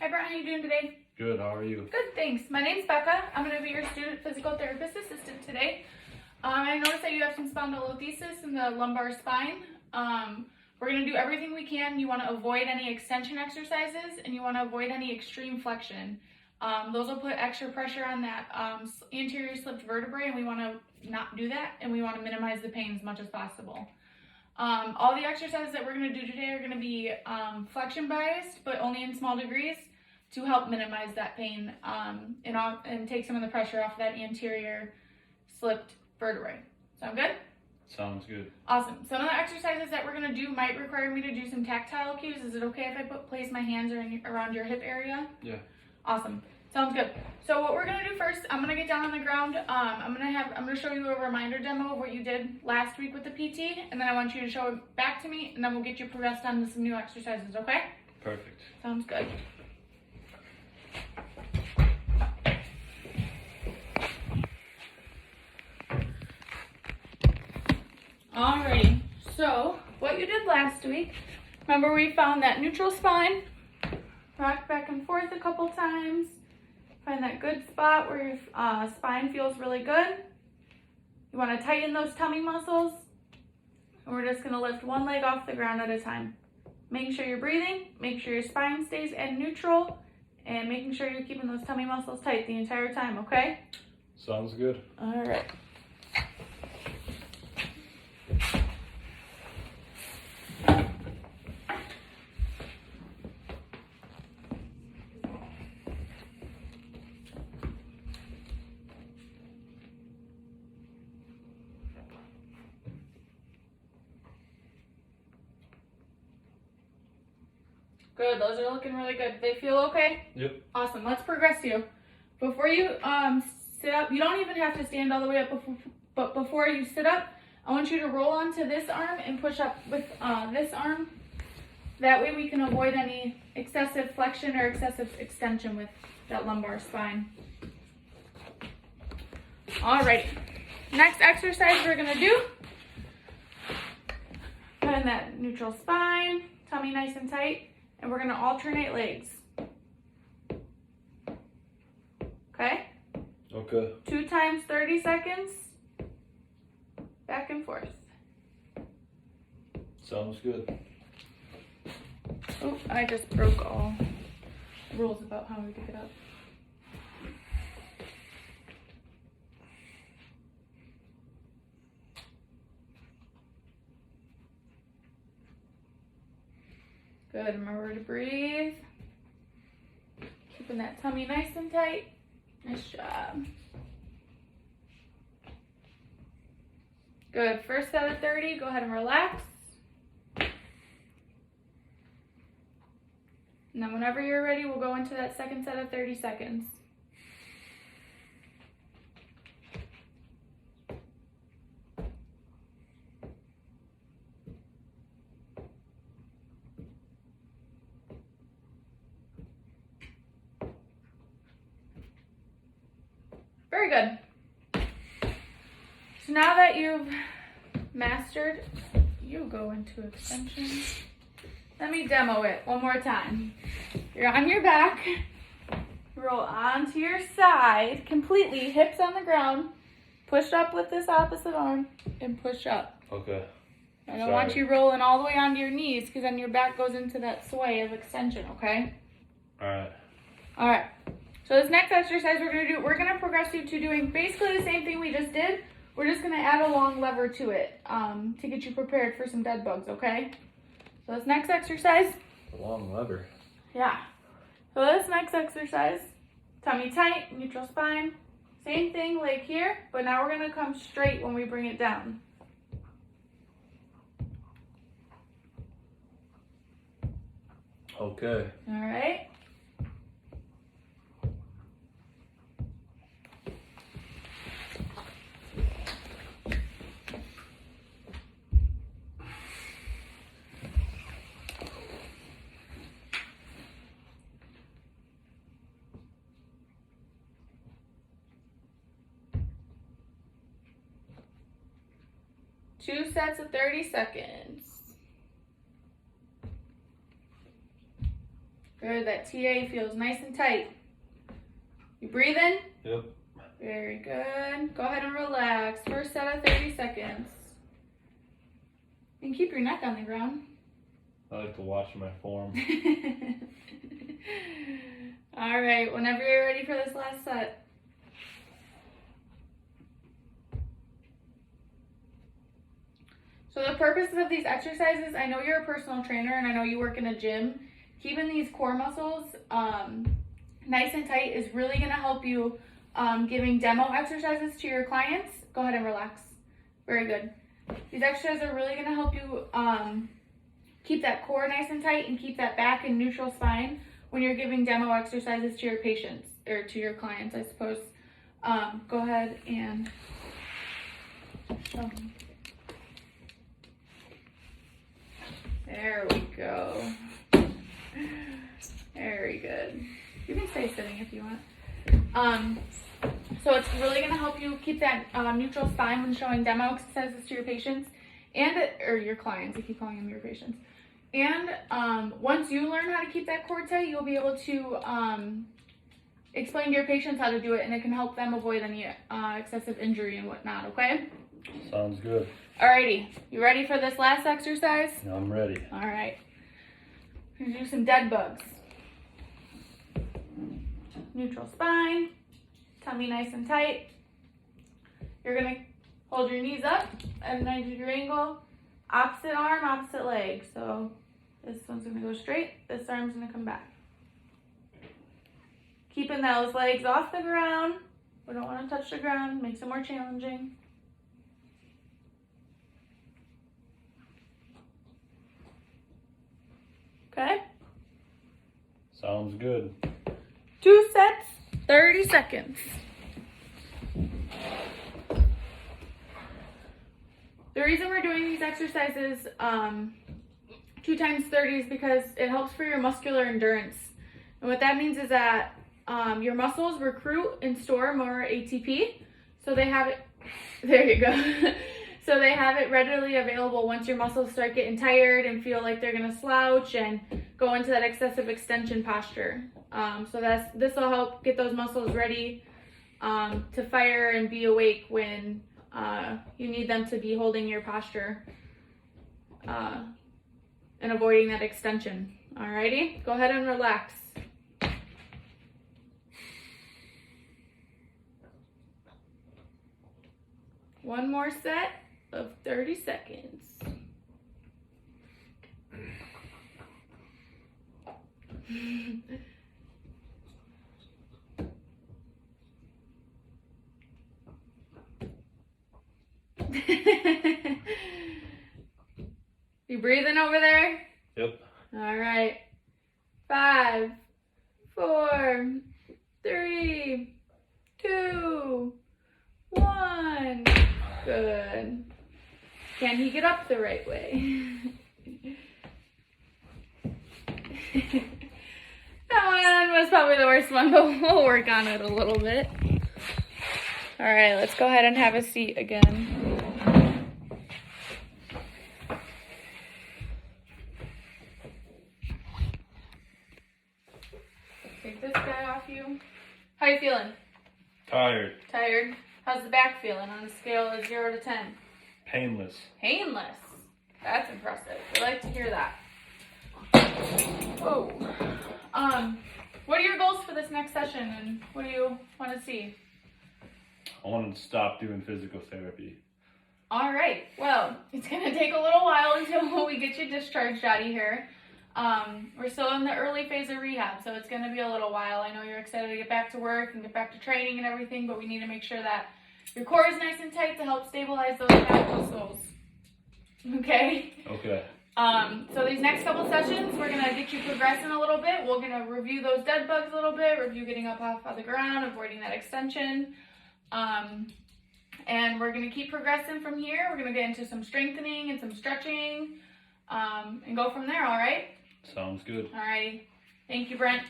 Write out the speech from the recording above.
Hi Brent, how are you doing today? Good, how are you? Good, thanks. My name's Becca. I'm going to be your student physical therapist assistant today. I noticed that you have some spondylolisthesis in the lumbar spine. We're going to do everything we can. You want to avoid any extension exercises and you want to avoid any extreme flexion. Those will put extra pressure on that anterior slipped vertebrae, and we want to not do that, and we want to minimize the pain as much as possible. All the exercises that we're going to do today are going to be flexion biased, but only in small degrees to help minimize that pain and take some of the pressure off that anterior slipped vertebrae. Sound good? Sounds good. Awesome. Some of the exercises that we're going to do might require me to do some tactile cues. Is it okay if I place my hands around your hip area? Yeah. Awesome. Sounds good. So what we're going to do first, I'm going to get down on the ground. I'm going to show you a reminder demo of what you did last week with the PT, and then I want you to show it back to me, and then we'll get you progressed on to some new exercises, okay? Perfect. Sounds good. Alrighty, so what you did last week, remember we found that neutral spine, rocked back and forth a couple times, find that good spot where your spine feels really good. You want to tighten those tummy muscles, and we're just going to lift one leg off the ground at a time. Making sure you're breathing, make sure your spine stays at neutral, and making sure you're keeping those tummy muscles tight the entire time, okay? Sounds good. Alright. Good, those are looking really good. They feel okay? Yep. Awesome, let's progress you. Before you sit up, you don't even have to stand all the way up, but before you sit up, I want you to roll onto this arm and push up with this arm. That way we can avoid any excessive flexion or excessive extension with that lumbar spine. Alrighty, next exercise we're gonna do, find that neutral spine, tummy nice and tight. And we're going to alternate legs. Okay? Okay. 2 times 30 seconds. Back and forth. Sounds good. Oh, I just broke all rules about how we pick it up. Good, remember to breathe. Keeping that tummy nice and tight. Nice job. Good, first set of 30, go ahead and relax. And then whenever you're ready, we'll go into that second set of 30 seconds. Very good. So now that you've mastered, you go into extension. Let me demo it one more time. You're on your back, roll onto your side, completely, hips on the ground, push up with this opposite arm, and push up. Okay. I don't want you rolling all the way onto your knees, because then your back goes into that sway of extension, okay? Alright. Alright. So this next exercise we're going to progress you to doing basically the same thing we just did. We're just going to add a long lever to it to get you prepared for some dead bugs, okay? So this next exercise. A long lever. Yeah. So this next exercise, tummy tight, neutral spine. Same thing, leg here, but now we're going to come straight when we bring it down. Okay. Alright. Two sets of 30 seconds. Good, that TA feels nice and tight. You breathing? Yep. Very good. Go ahead and relax. First set of 30 seconds. And keep your neck on the ground. I like to watch my form. All right, whenever you're ready for this last set. So the purposes of these exercises, I know you're a personal trainer and I know you work in a gym. Keeping these core muscles nice and tight is really going to help you giving demo exercises to your clients. Go ahead and relax. Very good. These exercises are really going to help you keep that core nice and tight and keep that back and neutral spine when you're giving demo exercises to your patients, or to your clients, I suppose. Go ahead and show me. There we go. Very good. You can stay sitting if you want. So it's really going to help you keep that neutral spine when showing demo exercises to your patients or your clients. I keep calling them your patients. And once you learn how to keep that core tight, you'll be able to explain to your patients how to do it, and it can help them avoid any excessive injury and whatnot, okay? Sounds good. Alrighty, you ready for this last exercise? I'm ready. All right. We're gonna do some dead bugs. Neutral spine, tummy nice and tight. You're gonna hold your knees up at a 90-degree angle. Opposite arm, opposite leg. So this one's gonna go straight, this arm's gonna come back. Keeping those legs off the ground. We don't wanna touch the ground, makes it more challenging. Okay? Sounds good. 2 sets, 30 seconds. The reason we're doing these exercises 2 times 30 is because it helps for your muscular endurance. And what that means is that your muscles recruit and store more ATP. So they have it, there you go. So they have it readily available once your muscles start getting tired and feel like they're gonna slouch and go into that excessive extension posture. So this will help get those muscles ready to fire and be awake when you need them to be holding your posture and avoiding that extension. Alrighty, go ahead and relax. One more set of 30 seconds. You breathing over there? Yep. All right. 5, 4, 3, 2, 1. Good. Can he get up the right way? That one was probably the worst one, but we'll work on it a little bit. All right, let's go ahead and have a seat again. Take this guy off you. How you feeling? Tired. Tired? How's the back feeling on a scale of 0 to 10? Painless. Painless. That's impressive. We like to hear that. Oh. What are your goals for this next session, and what do you want to see? I wanted to stop doing physical therapy. All right. Well, it's going to take a little while until we get you discharged out of here. We're still in the early phase of rehab, so it's going to be a little while. I know you're excited to get back to work and get back to training and everything, but we need to make sure that your core is nice and tight to help stabilize those back muscles. Okay? Okay. So these next couple sessions, we're going to get you progressing a little bit. We're going to review those dead bugs a little bit, review getting up off of the ground, avoiding that extension. And we're going to keep progressing from here. We're going to get into some strengthening and some stretching, and go from there, all right? Sounds good. All right. Thank you, Brent.